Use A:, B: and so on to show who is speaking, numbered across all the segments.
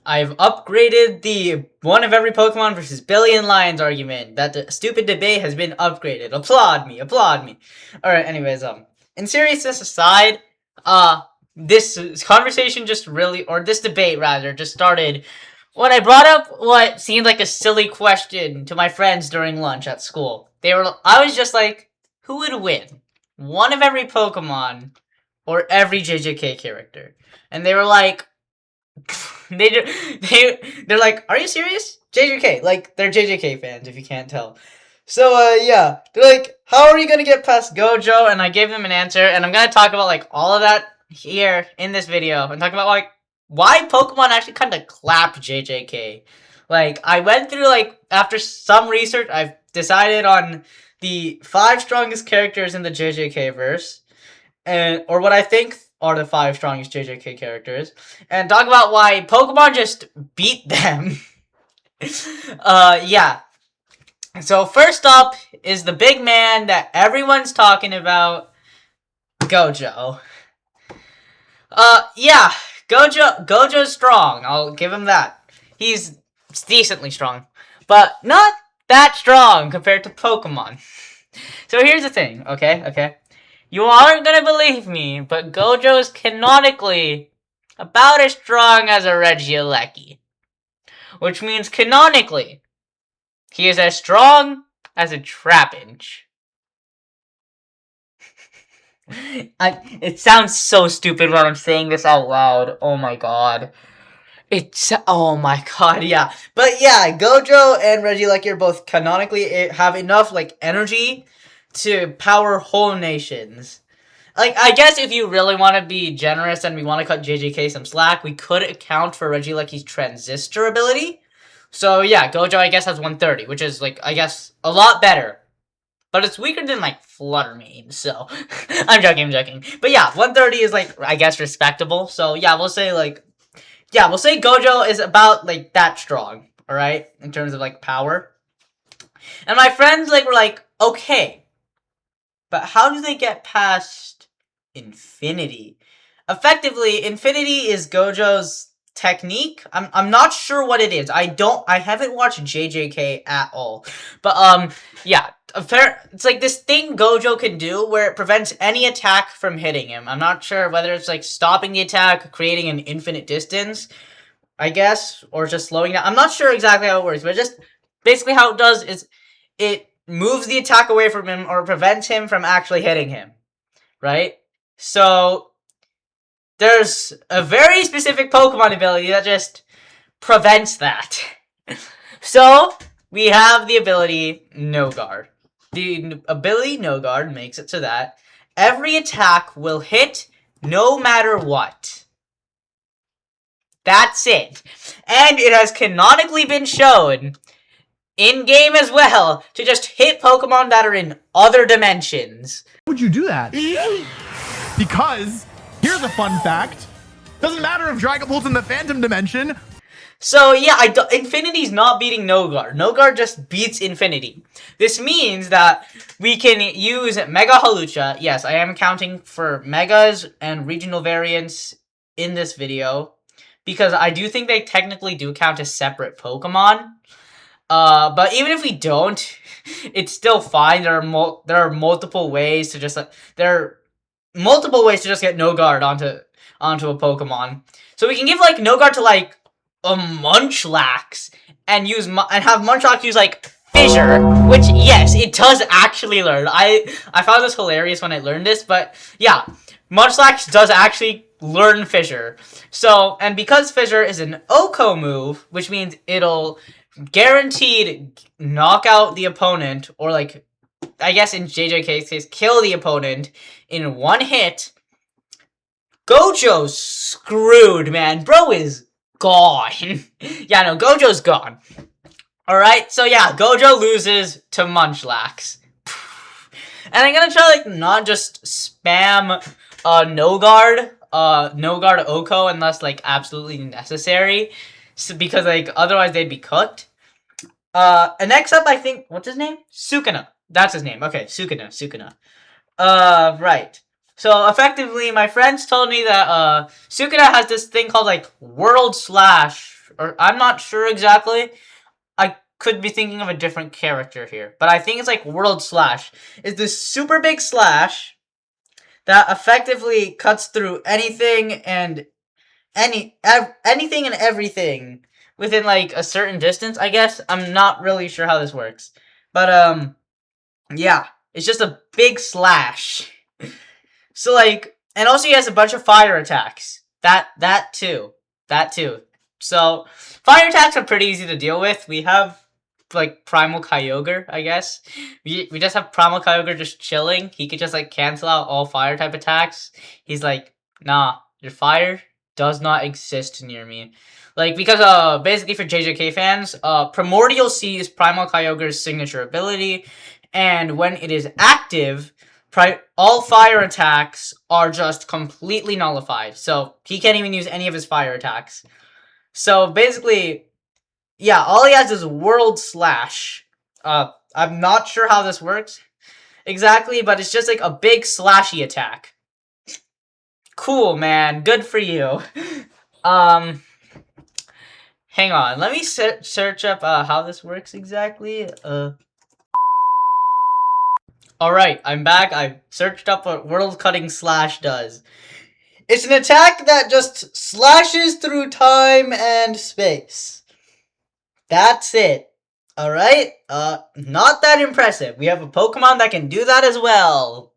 A: I've upgraded the one of every Pokemon versus billion lions argument. That stupid debate has been upgraded. Applaud me, applaud me. Alright, anyways, in seriousness aside, this conversation just really, or this debate rather, just started when I brought up what seemed like a silly question to my friends during lunch at school. I was just like, who would win? One of every Pokemon or every JJK character? And they were like, they're like, are you serious? JJK, like, they're JJK fans, if you can't tell. So, yeah, they're like, how are you gonna get past Gojo? And I gave them an answer, and I'm gonna talk about, like, all of that here in this video, and talk about, like, why Pokemon actually kind of clap JJK. Like, I went through, like, after some research, I've decided on the 5 strongest characters in the JJK verse, or what I think are the 5 strongest JJK characters, and talk about why Pokemon just beat them. Yeah. So first up is the big man that everyone's talking about, Gojo. Yeah, Gojo's strong. I'll give him that. He's decently strong, but not that strong compared to Pokemon. So here's the thing, okay? You aren't gonna believe me, but Gojo is canonically about as strong as a Regieleki. Which means canonically, he is as strong as a Trapinch. It sounds so stupid when I'm saying this out loud. Oh my god. Oh my god, yeah. But yeah, Gojo and Regieleki are both canonically have enough, like, energy to power whole nations. Like, I guess if you really want to be generous and we want to cut JJK some slack, we could account for Regieleki's transistor ability. So yeah, Gojo, I guess, has 130, which is, like, I guess, a lot better. But it's weaker than, like, Fluttermane, so... I'm joking. But yeah, 130 is, like, I guess, respectable. So yeah, we'll say, like... Yeah, we'll say Gojo is about, like, that strong, alright? In terms of, like, power. And my friends, like, were like, okay, but how do they get past Infinity? Effectively, Infinity is Gojo's technique. I'm not sure what it is. I haven't watched JJK at all. But, yeah. It's like this thing Gojo can do where it prevents any attack from hitting him. I'm not sure whether it's, like, stopping the attack, creating an infinite distance, I guess, or just slowing down. I'm not sure exactly how it works, but just basically how it does is it moves the attack away from him or prevents him from actually hitting him, right? So there's a very specific Pokemon ability that just prevents that. So we have the ability No Guard. The ability No Guard makes it so that every attack will hit no matter what. That's it. And it has canonically been shown in-game as well to just hit Pokemon that are in other dimensions.
B: Why would you do that? Because, here's a fun fact, doesn't matter if Dragapult's in the Phantom Dimension.
A: So yeah, Infinity's not beating No Guard. No Guard just beats Infinity. This means that we can use Mega Hawlucha. Yes, I am accounting for Megas and regional variants in this video, because I do think they technically do count as separate Pokemon. But even if we don't, it's still fine. There are multiple ways to just get No Guard onto a Pokemon. So we can give, like, No Guard to, like, a Munchlax and have Munchlax use, like, Fissure, which, yes, it does actually learn. I found this hilarious when I learned this, but yeah, Munchlax does actually learn Fissure. So, and because Fissure is an OHKO move, which means it'll guaranteed knock out the opponent, or, like, I guess in JJK's case, kill the opponent in one hit, Gojo's screwed, man. Bro is gone. Yeah, no, Gojo's gone. Alright, so yeah, Gojo loses to Munchlax. And I'm gonna try, like, not just spam No Guard OHKO unless, like, absolutely necessary. So, because, like, otherwise they'd be cooked. And next up, I think, what's his name? Sukuna. That's his name. Okay, Sukuna. Right. So, effectively, my friends told me that, Sukuna has this thing called, like, World Slash, or I'm not sure exactly. I could be thinking of a different character here, but I think it's like World Slash. It's this super big slash that effectively cuts through anything and anything and everything within like a certain distance, I guess. I'm not really sure how this works. But yeah, it's just a big slash. So like, and also he has a bunch of fire attacks. That too. So fire attacks are pretty easy to deal with. We have like Primal Kyogre, I guess. We just have Primal Kyogre just chilling. He could just like cancel out all fire type attacks. He's like, nah, your fire does not exist near me. Like, because basically for JJK fans, Primordial Sea is Primal Kyogre's signature ability, and when it is active, all fire attacks are just completely nullified. So he can't even use any of his fire attacks. So basically, yeah, all he has is World Slash. I'm not sure how this works exactly, but it's just like a big slashy attack. Cool, man. Good for you. Hang on. Let me search up how this works exactly. Alright, I'm back. I searched up what World Cutting Slash does. It's an attack that just slashes through time and space. That's it. Alright? Not that impressive. We have a Pokemon that can do that as well.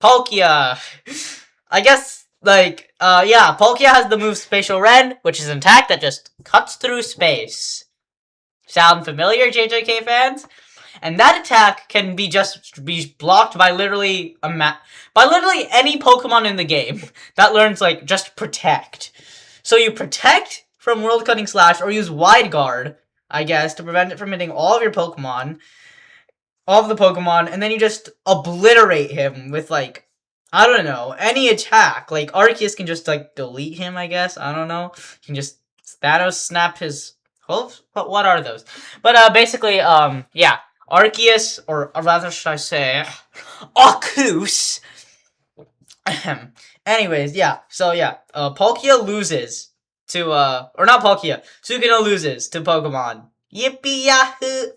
A: Palkia. I guess, like, yeah, Palkia has the move Spatial Rend, which is an attack that just cuts through space. Sound familiar, JJK fans? And that attack can be blocked by literally any Pokemon in the game that learns like just protect. So you protect from World Cutting Slash or use Wide Guard, I guess, to prevent it from hitting all of the Pokemon, and then you just obliterate him with like, I don't know, any attack. Like Arceus can just like delete him, I guess. I don't know. You can just Thanos snap his hooves. But what are those? But basically, yeah. Arceus, or rather should I say, Arceus. Anyways, yeah. So yeah, Palkia loses to or not Palkia. Sukino loses to Pokemon. Yippee yahoo!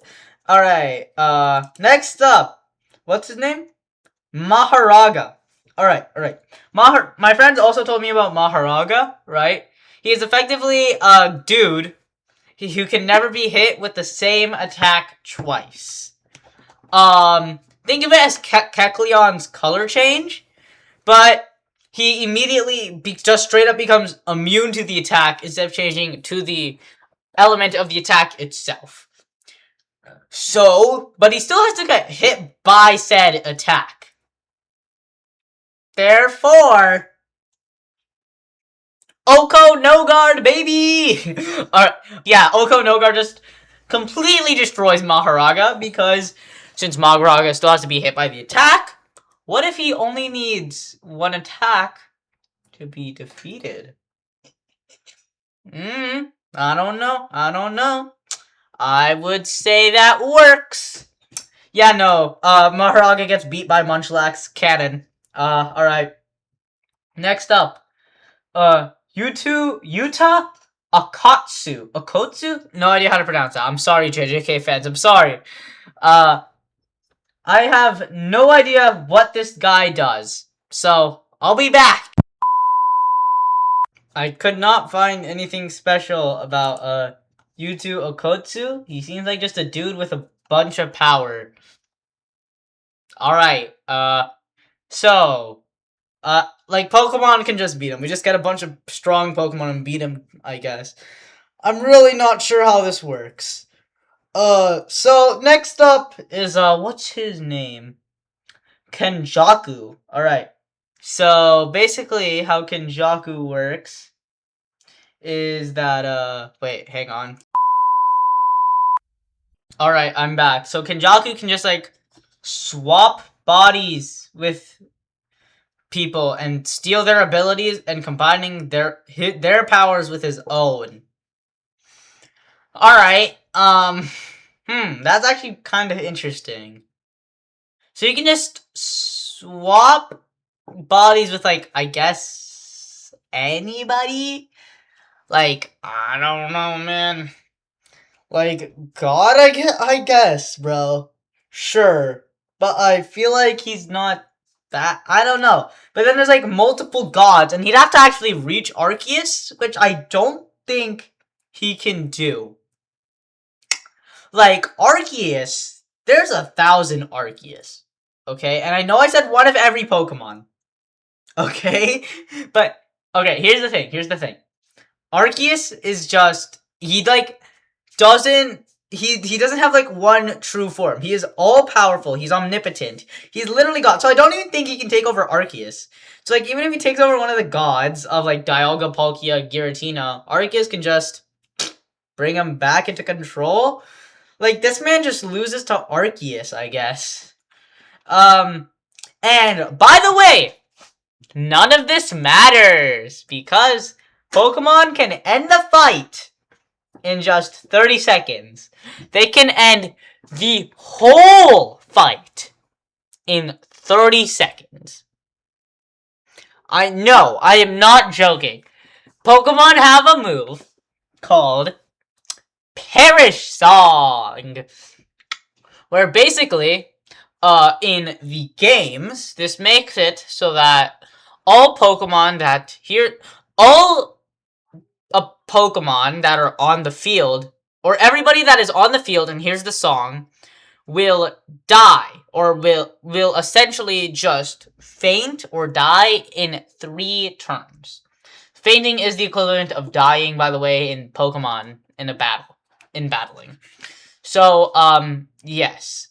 A: All right. Next up, what's his name? Maharaga. All right. My friends also told me about Maharaga. Right. He is effectively a dude who can never be hit with the same attack twice. Think of it as Kecleon's color change, but he immediately just straight up becomes immune to the attack instead of changing to the element of the attack itself. So, but he still has to get hit by said attack. Therefore, Oko no guard, baby! Yeah, Oko no guard just completely destroys Maharaga because since Maharaga still has to be hit by the attack, what if he only needs one attack to be defeated? I don't know. I would say that works. Yeah, no. Maharaga gets beat by Munchlax's cannon. Alright. Next up. Yuta Akotsu? No idea how to pronounce that. I'm sorry, JJK fans. I'm sorry. I have no idea what this guy does. So, I'll be back. I could not find anything special about, Yuta Okotsu. He seems like just a dude with a bunch of power. Alright, so, like, Pokemon can just beat him. We just get a bunch of strong Pokemon and beat him, I guess. I'm really not sure how this works. So, next up is, what's his name? Kenjaku. Alright. So, basically, how Kenjaku works is that, wait, hang on. Alright, I'm back. So, Kenjaku can just, like, swap bodies with people and steal their abilities and combining their powers with his own. Alright, that's actually kind of interesting. So you can just swap bodies with, like, I guess, anybody? Like, I don't know, man. Like, God, I guess, bro. Sure. But I feel like he's not that. I don't know. But then there's like multiple gods, and he'd have to actually reach Arceus, which I don't think he can do. Like, Arceus, there's 1,000 Arceus. Okay? And I know I said one of every Pokemon. Okay? But, okay, here's the thing. Arceus is just, he doesn't have like one true form. He is all powerful. He's omnipotent. He's literally God. So I don't even think he can take over Arceus. So like even if he takes over one of the gods of like Dialga, Palkia, Giratina, Arceus can just bring him back into control. Like this man just loses to Arceus, I guess. And by the way, none of this matters because Pokemon can end the fight in just 30 seconds. They can end the whole fight in 30 seconds. I know, I am not joking. Pokemon have a move called Perish Song, where basically, in the games, this makes it so that all Pokemon that are on the field, or everybody that is on the field and hears the song, will die, or will essentially just faint or die in 3 turns. Fainting is the equivalent of dying, by the way, in Pokemon in battling. So, yes.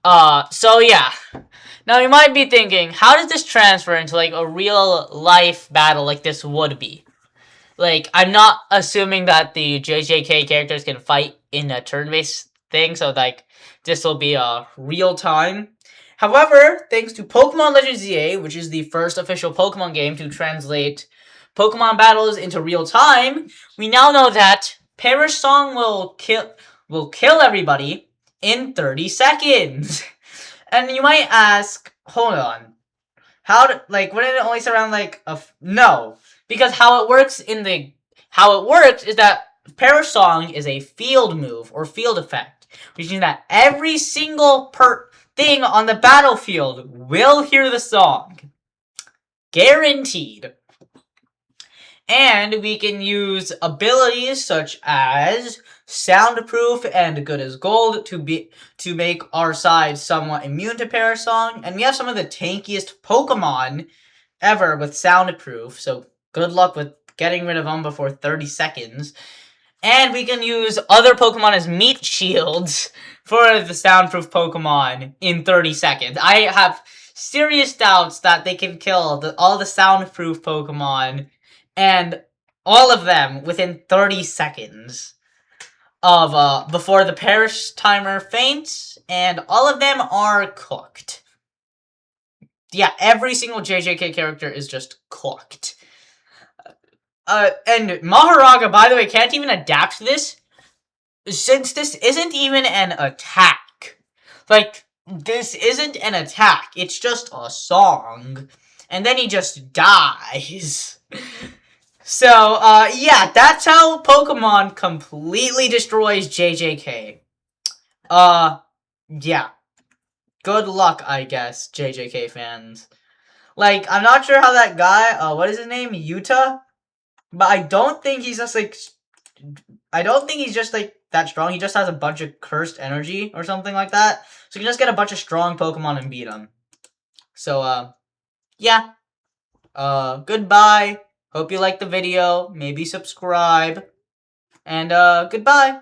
A: So yeah. Now you might be thinking, how does this transfer into like a real life battle like this would be? Like, I'm not assuming that the JJK characters can fight in a turn-based thing, so, like, this will be real time. However, thanks to Pokemon Legends ZA, which is the first official Pokemon game to translate Pokemon battles into real time, we now know that Perish Song will kill everybody in 30 seconds. And you might ask, hold on, wouldn't it only surround, like, no. Because how it works is that Perish Song is a field move or field effect, which means that every single thing on the battlefield will hear the song. Guaranteed. And we can use abilities such as Soundproof and Good as Gold to make our side somewhat immune to Perish Song. And we have some of the tankiest Pokemon ever with Soundproof, so good luck with getting rid of them before 30 seconds. And we can use other Pokemon as meat shields for the soundproof Pokemon in 30 seconds. I have serious doubts that they can kill all the soundproof Pokemon and all of them within 30 seconds of before the Perish timer faints, and all of them are cooked. Yeah, every single JJK character is just cooked. And Maharaga, by the way, can't even adapt to this, since this isn't even an attack. Like, this isn't an attack, it's just a song. And then he just dies. So, yeah, that's how Pokemon completely destroys JJK. Yeah. Good luck, I guess, JJK fans. Like, I'm not sure how that guy, what is his name? Yuta? But I don't think he's just, like, that strong. He just has a bunch of cursed energy or something like that. So you can just get a bunch of strong Pokemon and beat them. So, yeah. Goodbye. Hope you liked the video. Maybe subscribe. And, goodbye.